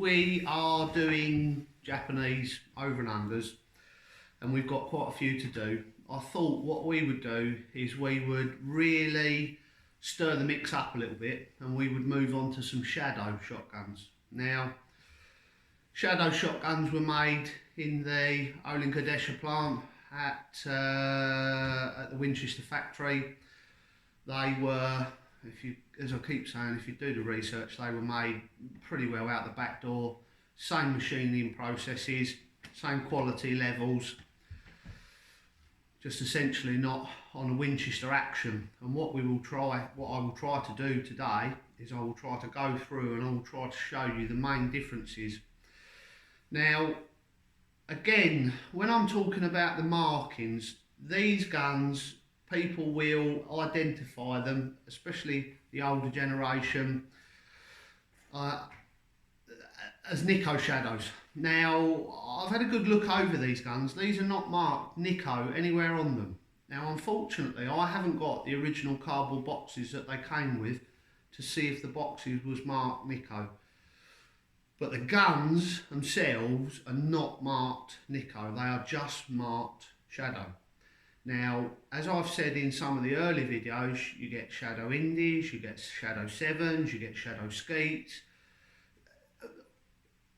we are doing Japanese over and unders, and we've got quite a few to do. I thought what we would do is we would really stir the mix up a little bit, and we would move on to some shadow shotguns. Now, shadow shotguns were made in the Olin Kadensha plant at the Winchester factory. They were, as I keep saying, if you do the research, they were made pretty well out the back door. Same machining processes, same quality levels, just essentially not on a Winchester action. And what I will try to do today is I will try to go through and I will try to show you the main differences. Now, again, when I'm talking about the markings, these guns, people will identify them, especially the older generation, as Nikko Shadows. Now, I've had a good look over these guns. These are not marked Nikko anywhere on them. Now, unfortunately, I haven't got the original cardboard boxes that they came with to see if the boxes was marked Nikko. But the guns themselves are not marked Nikko. They are just marked Shadow. Now, as I've said in some of the early videos, you get Shadow Indies, you get Shadow 7s, you get Shadow Skeets.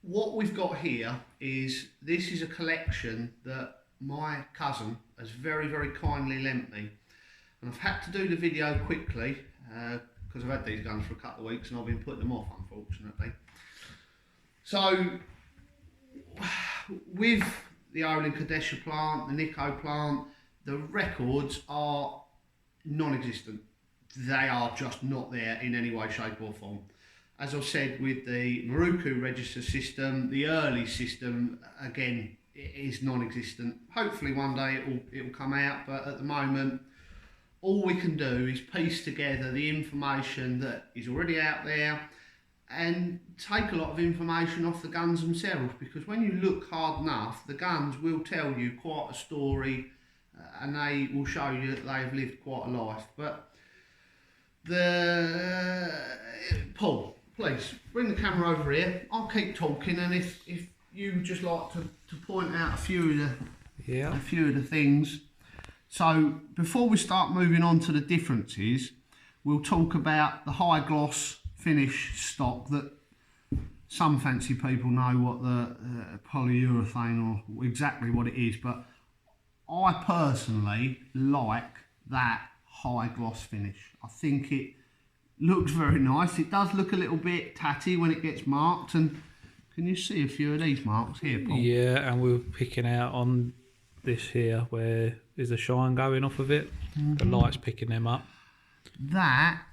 What we've got here is, this is a collection that my cousin has very, very kindly lent me. And I've had to do the video quickly because I've had these guns for a couple of weeks and I've been putting them off, unfortunately. So, with the Olin Kadensha plant, the Nikko plant, the records are non-existent. They are just not there in any way, shape or form. As I've said, with the Miroku register system, the early system, again, it is non-existent. Hopefully one day it'll come out, but at the moment, all we can do is piece together the information that is already out there and take a lot of information off the guns themselves, because when you look hard enough, the guns will tell you quite a story and they will show you that they've lived quite a life. But Paul, please bring the camera over here. I'll keep talking, and if you would just like to point out a few of the things. So before we start moving on to the differences, we'll talk about the high gloss finish stock that some fancy people know what the polyurethane or exactly what it is, but I personally like that high gloss finish. I think it looks very nice. It does look a little bit tatty when it gets marked, and can you see a few of these marks here, Paul? Yeah, and we're picking out on this here where there's a shine going off of it. The light's picking them up. That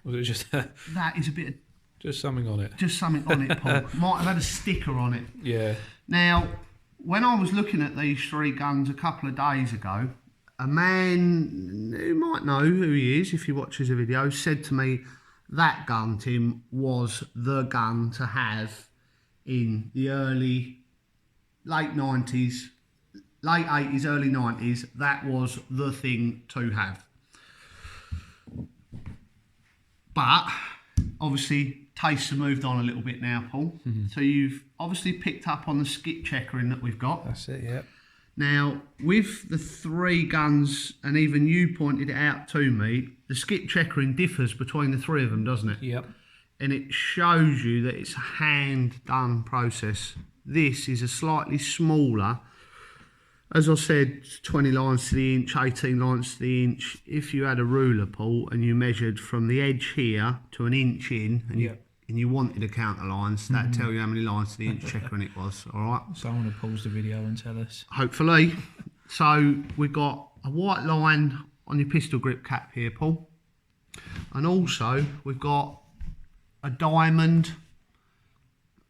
was it just that is a bit of, just something on it. Just something on it, Paul. Might have had a sticker on it. Yeah. Now, when I was looking at these three guns a couple of days ago, a man who might know who he is if he watches the video said to me that gun, Tim, was the gun to have in the late 80s, early 90s. That was the thing to have. But obviously tastes have moved on a little bit now, Paul. So you've obviously picked up on the Skeet Checkering that we've got. That's it, yeah. Now, with the three guns, and even you pointed it out to me, the Skeet Checkering differs between the three of them, doesn't it? Yep. And it shows you that it's a hand-done process. This is a slightly smaller, as I said, 20 lines to the inch, 18 lines to the inch. If you had a ruler, Paul, and you measured from the edge here to an inch in, and you wanted to count the lines, that'd tell you how many lines to the inch checkering it was, all right? Someone will pause the video and tell us. Hopefully. So we've got a white line on your pistol grip cap here, Paul. And also we've got a diamond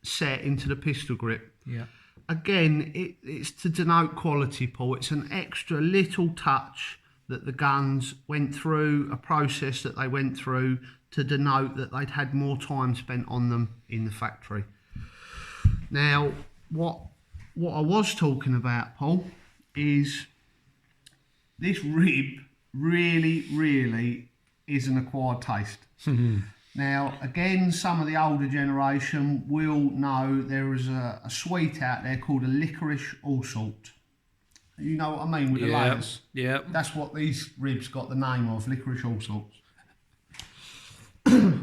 set into the pistol grip. Yeah. Again, it's to denote quality, Paul. It's an extra little touch that the guns went through, a process that they went through to denote that they'd had more time spent on them in the factory. Now, what I was talking about, Paul, is this rib really is an acquired taste. Now, again, some of the older generation will know there is a sweet out there called a licorice all salt. You know what I mean with the layers? Yeah. That's what these ribs got the name of, licorice all salts.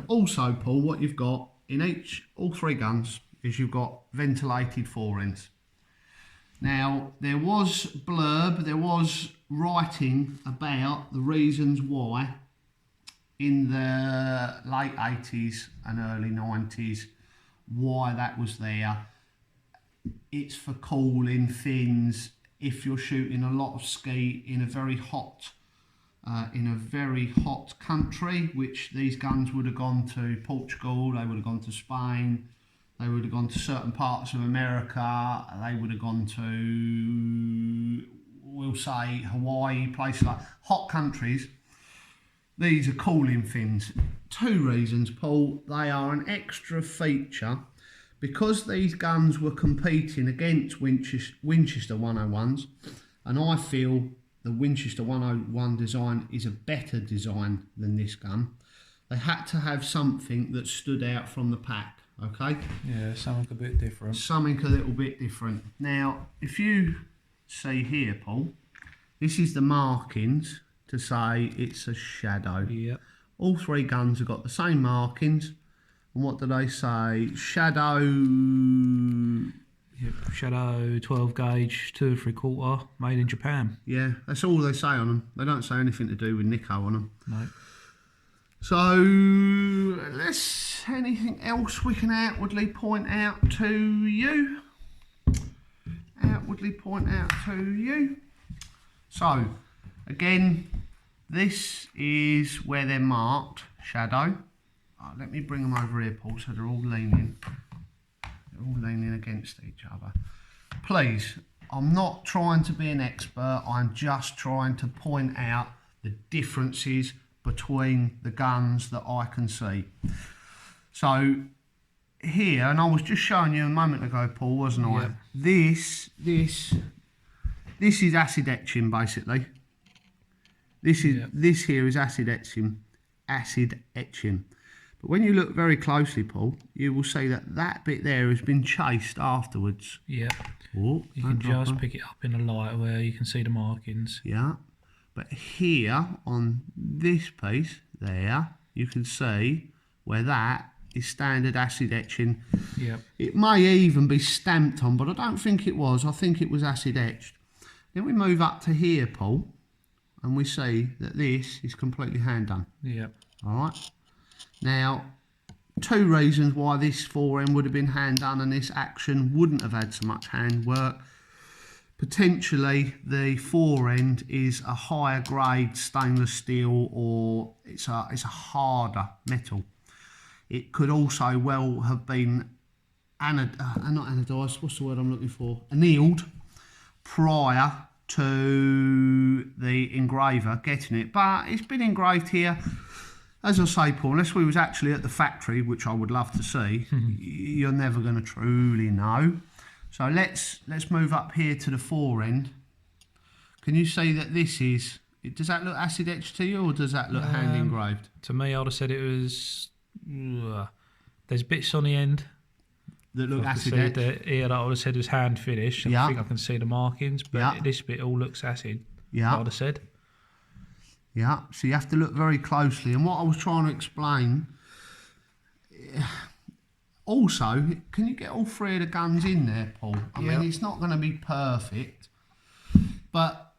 Also, Paul, what you've got in all three guns is you've got ventilated forends. Now, there was writing about the reasons why in the late 80s and early 90s, why that was there. It's for cooling fins if you're shooting a lot of skeet in a very hot country, which these guns would have gone to Portugal, they would have gone to Spain, they would have gone to certain parts of America, they would have gone to, we'll say, Hawaii, places like hot countries. These are cooling fins. Two reasons, Paul. They are an extra feature because these guns were competing against Winchester 101s, and I feel the Winchester 101 design is a better design than this gun. They had to have something that stood out from the pack, okay? Yeah, something a bit different. Something a little bit different. Now, if you see here, Paul, this is the markings to say it's a shadow. Yeah. All three guns have got the same markings. And what do they say? Shadow... Yep. Shadow 12 gauge 2 3/4 made in Japan. Yeah, that's all they say on them. They don't say anything to do with Nikko on them. No. So, anything else we can outwardly point out to you? So, again, this is where they're marked, shadow. Oh, let me bring them over here, Paul, so they're all leaning. They're all leaning against each other. Please, I'm not trying to be an expert. I'm just trying to point out the differences between the guns that I can see. So, here, and I was just showing you a moment ago, Paul, wasn't I? Yep. This is acid etching, basically. This here is acid etching. But when you look very closely, Paul, you will see that that bit there has been chased afterwards. Yeah. Oh, you can just pick it up in the light where you can see the markings. Yeah. But here on this piece there, you can see where that is standard acid etching. Yeah. It may even be stamped on, but I don't think it was. I think it was acid etched. Then we move up to here, Paul, and we see that this is completely hand done. Yeah. All right. Now, two reasons why this forend would have been hand done and this action wouldn't have had so much hand work. Potentially, the forend is a higher grade stainless steel, or it's a harder metal. It could also well have been not anodised. What's the word I'm looking for? Annealed prior to the engraver getting it, but it's been engraved here. As I say, Paul, unless we was actually at the factory, which I would love to see, you're never going to truly know. So let's move up here to the forend. Can you see that this is? Does that look acid etched to you, or does that look hand engraved? To me, I'd have said it was. There's bits on the end that look acid etched. Here, that I would have said was hand finished. I think I can see the markings, but this bit all looks acid. Yeah, I would have said. Yeah, so you have to look very closely. And what I was trying to explain, also, can you get all three of the guns in there, Paul? I mean, it's not going to be perfect, but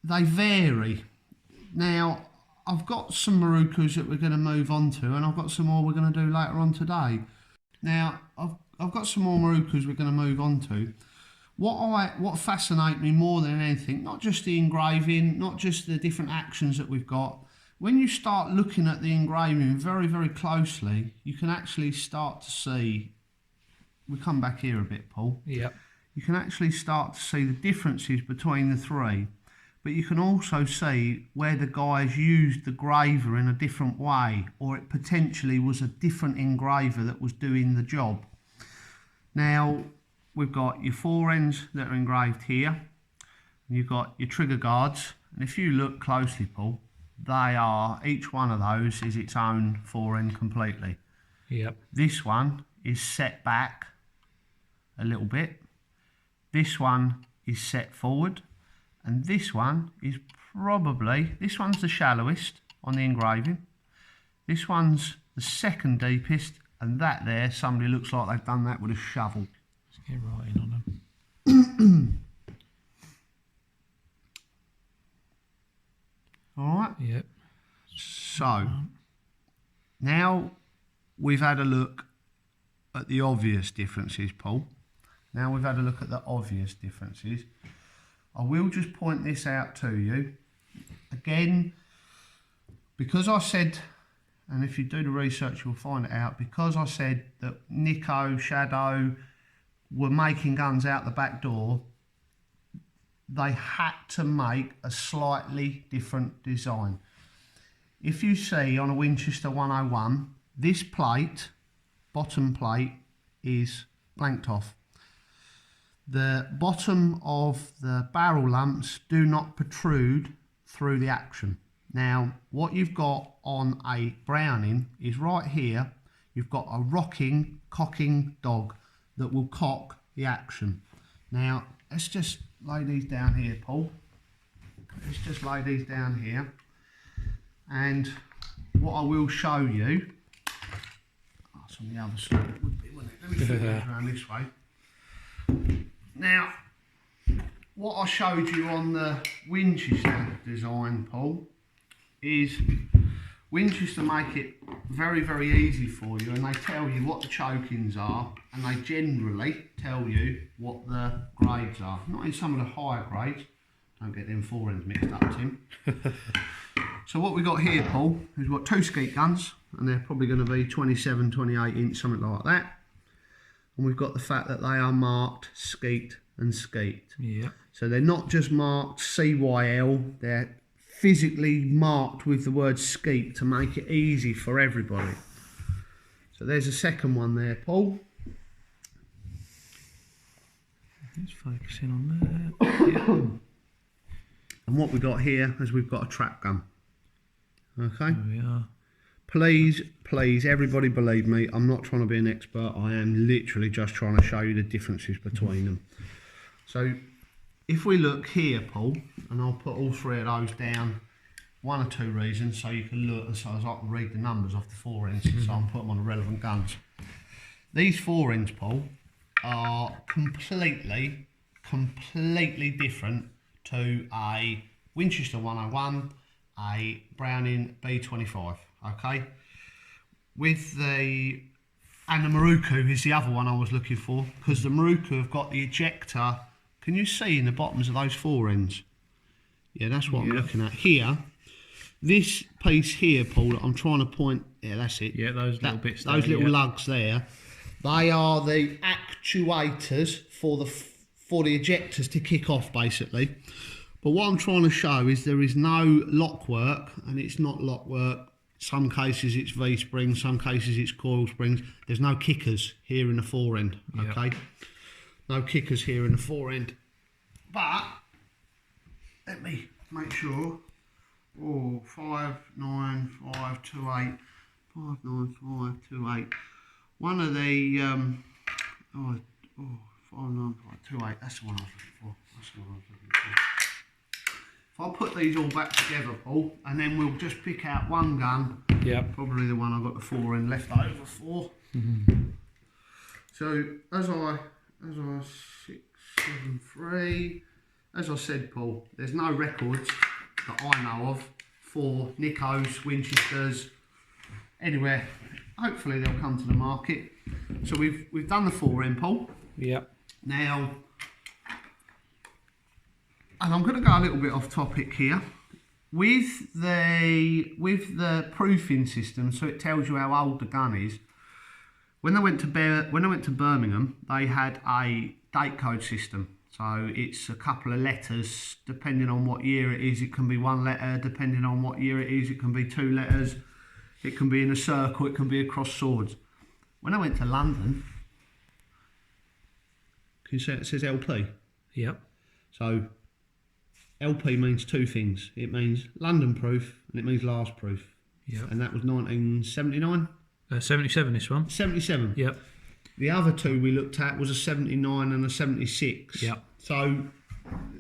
they vary. Now, I've got some Mirokus that we're going to move on to, and I've got some more we're going to do later on today. Now, I've got some more Mirokus we're going to move on to. What fascinates me more than anything, not just the engraving, not just the different actions that we've got, when you start looking at the engraving very, very closely, you can actually start to see, we come back here a bit, Paul. Yep. You can actually start to see the differences between the three, but you can also see where the guys used the graver in a different way, or it potentially was a different engraver that was doing the job. Now, we've got your forends that are engraved here, and you've got your trigger guards, and if you look closely, Paul, they are, each one of those is its own forend completely. Yep. This one is set back a little bit. This one is set forward. And this one is probably, this one's the shallowest on the engraving. This one's the second deepest, and that there, somebody looks like they've done that with a shovel. Let's get writing on them. Alright? Yep. So, now we've had a look at the obvious differences, Paul. Now we've had a look at the obvious differences. I will just point this out to you. Again, because I said, and if you do the research you'll find it out, because I said that Nikko Shadow were making guns out the back door, they had to make a slightly different design. If you see on a Winchester 101, this plate, bottom plate, is blanked off. The bottom of the barrel lumps do not protrude through the action. Now, what you've got on a Browning is right here, you've got a cocking dog that will cock the action. Now, let's just lay these down here, Paul. Let's just lay these down here. And what I will show you, that's on the other side, it would be, wouldn't it? Let me flip it around this way. Now, what I showed you on the Winchester design, Paul, is Winchester make it very, very easy for you, and they tell you what the chokings are, and they generally tell you what the grades are. Not in some of the higher grades. Don't get them forends mixed up, Tim. So what we've got here, Paul, is we've got two skeet guns, and they're probably going to be 27, 28 inch, something like that. And we've got the fact that they are marked Skeet and Skeet. Yeah. So they're not just marked CYL, they're physically marked with the word Skeet to make it easy for everybody. So there's a second one there, Paul. Let's focus in on that. Yeah. And what we've got here is we've got a trap gun. Okay? There we are. Please, please, everybody believe me, I'm not trying to be an expert, I am literally just trying to show you the differences between them. So, if we look here, Paul, and I'll put all three of those down, one or two reasons, so you can look, and so as I can read the numbers off the forends, so I'll put them on the relevant guns. These forends, Paul, are completely different to a Winchester 101, a Browning B25. Okay, with the, and the Miroku is the other one I was looking for, because the Miroku have got the ejector. Can you see in the bottoms of those forends? Yeah, that's what I'm looking at here. This piece here, Paul, I'm trying to point. Yeah, that's it. Yeah, those little bits. Those there, little lugs there. They are the actuators for the ejectors to kick off, basically. But what I'm trying to show is there is no lock work, and it's not lock work. Some cases it's V-springs, some cases it's coil springs. There's no kickers here in the forend, okay? Yep. No kickers here in the forend. But, let me make sure. Oh, 59528. 59528. One of the, 59528, that's the one I was looking for. That's the one I was looking for. I'll put these all back together, Paul, and then we'll just pick out one gun. Yep. Probably the one I've got the forend left over for. So as I 673, as I said, Paul, there's no records that I know of for Nikko's, Winchesters, anywhere. Hopefully they'll come to the market. So we've done the forend, Paul. Yep. Now, and I'm going to go a little bit off topic here. With the proofing system, so it tells you how old the gun is. When I went to Birmingham, they had a date code system. So it's a couple of letters, depending on what year it is. It can be one letter, depending on what year it is. It can be two letters. It can be in a circle. It can be across swords. When I went to London, can you see it says LP? Yep. So LP means two things. It means London proof and it means Lars proof. Yep. And that was 1979? 77 this one. 77. Yep. The other two we looked at was a 79 and a 76. Yep. So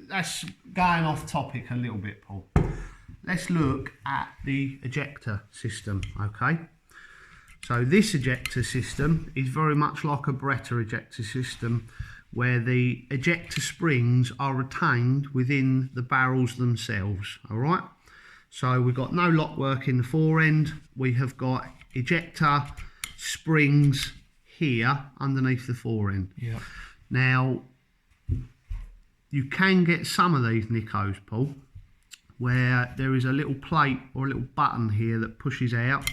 that's going off topic a little bit, Paul. Let's look at the ejector system, okay? So this ejector system is very much like a Beretta ejector system, where the ejector springs are retained within the barrels themselves, all right? So we've got no lock work in the forend. We have got ejector springs here underneath the forend. Yeah. Now, you can get some of these Nikkos, Paul, where there is a little plate or a little button here that pushes out.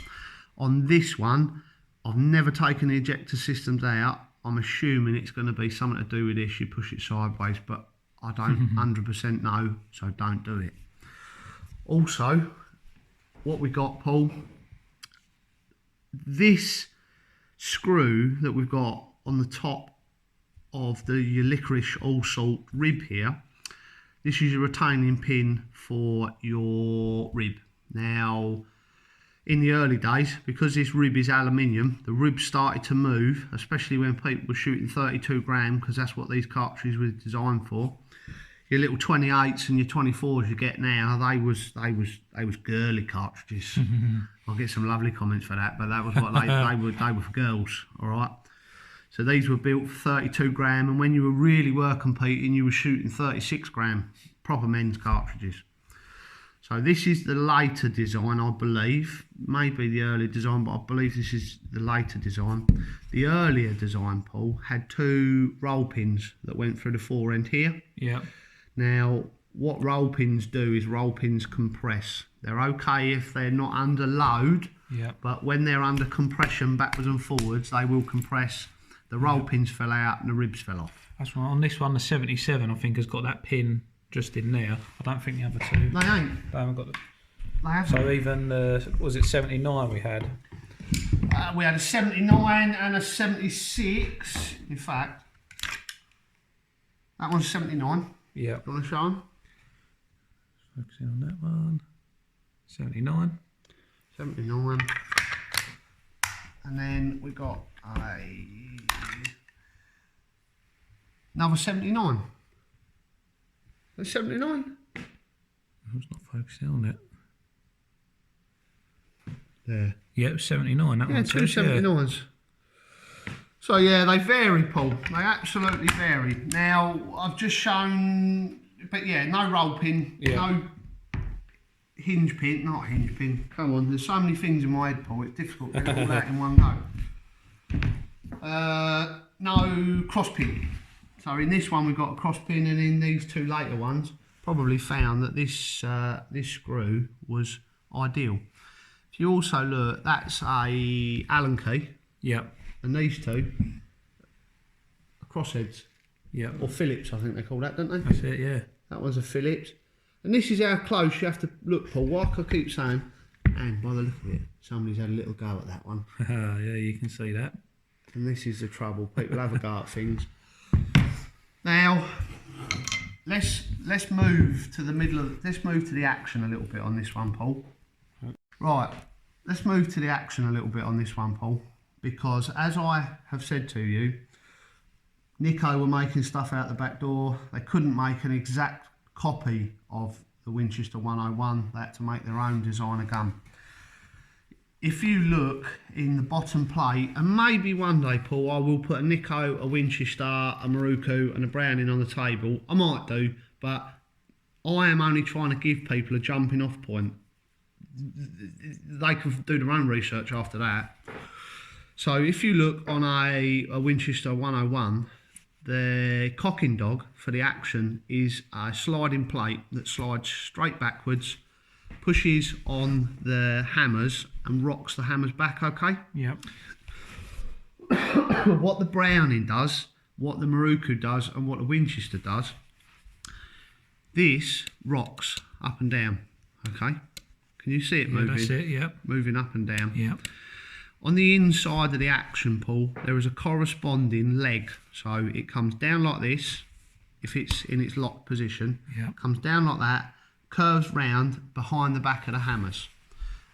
On this one, I've never taken the ejector systems out. I'm assuming it's going to be something to do with this. You push it sideways, but I don't 100% know, so don't do it. Also, what we got, Paul, this screw that we've got on the top of the your licorice all salt rib here, this is your retaining pin for your rib. Now, in the early days, because this rib is aluminium, the rib started to move, especially when people were shooting 32 gram, because that's what these cartridges were designed for. Your little 28s and your 24s you get now, they was girly cartridges. I'll get some lovely comments for that, but that was what they were for girls, all right? So these were built for 32 gram, and when you were competing, you were shooting 36 gram, proper men's cartridges. So this is the later design, I believe. Maybe the earlier design, but I believe this is the later design. The earlier design, Paul, had two roll pins that went through the forend here. Yeah. Now, what roll pins do is roll pins compress. They're okay if they're not under load, yeah, but when they're under compression backwards and forwards, they will compress. The roll pins fell out and the ribs fell off. That's right. On this one, the 77, I think, has got that pin just in there. I don't think the other two. They ain't. They haven't got the... They haven't. So even, was it 79 we had? We had a 79 and a 76. In fact, that one's 79. Yeah. Do you want to show them? Focusing on that one. 79. 79. And then we got another 79. That's 79. I was not focusing on it. There. Yeah, it was 79. That Yeah, one two says, 79s. So yeah, they vary, Paul. They absolutely vary. Now, I've just shown, but yeah, no roll pin, no hinge pin, not hinge pin. Come on, there's so many things in my head, Paul. It's difficult to get all that in one go. No cross pin. So in this one we've got a cross pin, and in these two later ones, probably found that this this screw was ideal. If you also look, that's a Allen key. Yep. And these two are crossheads. Yeah. Or Phillips, I think they call that, don't they? That's it, yeah. That one's a Phillips. And this is how close you have to look, Paul. What I keep saying, and by the look of it, somebody's had a little go at that one. Yeah, you can see that. And this is the trouble. People have a go at things. Now, let's move to the middle of. Let's move to the action a little bit on this one, Paul. Right. Let's move to the action a little bit on this one, Paul. Because as I have said to you, Nikko were making stuff out the back door. They couldn't make an exact copy of the Winchester 101. They had to make their own designer gun. If you look in the bottom plate, and maybe one day, Paul, I will put a Nikko, a Winchester, a Miroku and a Browning on the table. I might do, but I am only trying to give people a jumping off point. They can do their own research after that. So if you look on a Winchester 101, the cocking dog for the action is a sliding plate that slides straight backwards, pushes on the hammers and rocks the hammers back, okay? Yep. What the Browning does, what the Miroku does and what the Winchester does, this rocks up and down, okay? Can you see it moving? That's it, yep. Moving up and down. Yep. On the inside of the action, Paul, there is a corresponding leg. So it comes down like this, if it's in its locked position. Yeah. Comes down like that, curves round behind the back of the hammers.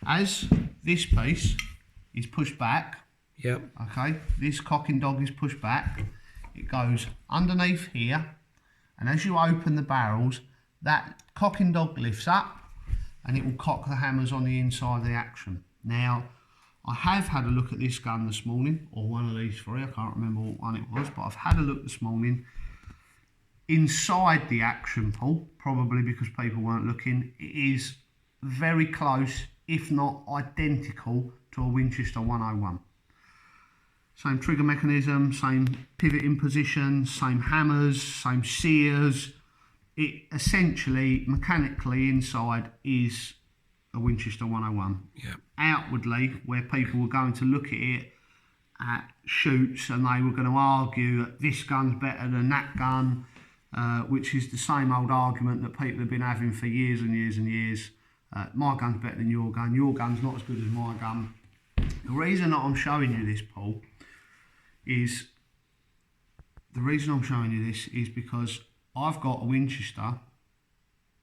As this piece is pushed back, Yep. okay, this cocking dog is pushed back, it goes underneath here, and as you open the barrels, that cocking dog lifts up and it will cock the hammers on the inside of the action. Now, I have had a look at this gun this morning, or one of these three, I can't remember what one it was, but I've had a look this morning. Inside the action pull, probably because people weren't looking, it is very close, if not identical, to a Winchester 101. Same trigger mechanism, same pivoting position, same hammers, same sears. It essentially, mechanically inside, is a Winchester 101. Yep. Outwardly, where people were going to look at it at shoots and they were going to argue that this gun's better than that gun, which is the same old argument that people have been having for years and years and years. My gun's better than your gun's not as good as my gun. The reason that I'm showing you this, Paul, is because I've got a Winchester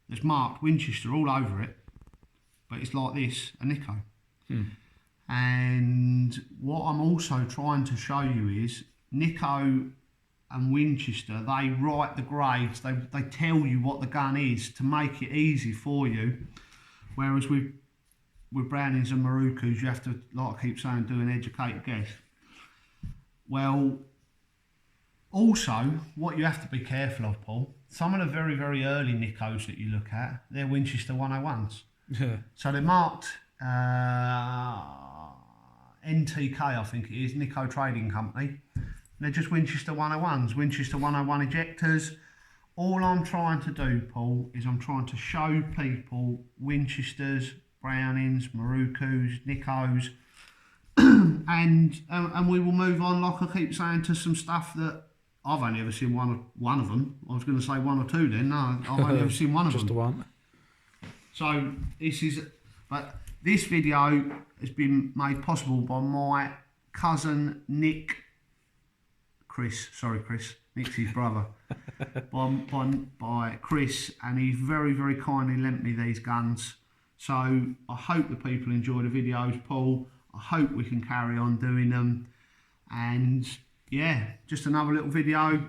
that's marked Winchester all over it, but it's like this, a Nikko. And what I'm also trying to show you is Nikko and Winchester, they write the grades, they tell you what the gun is to make it easy for you, whereas with Brownings and Mirokus, you have to, like I keep saying, do an educated guess. Well, also, what you have to be careful of, Paul, some of the very, very early Nikkos that you look at, they're Winchester 101s. Yeah. So they're marked NTK, I think it is, Nikko Trading Company. They're just Winchester 101s, Winchester 101 ejectors. All I'm trying to do, Paul, is I'm trying to show people Winchesters, Brownings, Mirokus, Nikkos, and we will move on, like I keep saying, to some stuff that I've only ever seen one of them. I was going to say one or two then. No, I've only ever seen one of them. Just the one. So this video has been made possible by my cousin Chris, Nick's his brother, by Chris, and he very, very kindly lent me these guns. So I hope the people enjoy the videos, Paul. I hope we can carry on doing them. And yeah, just another little video.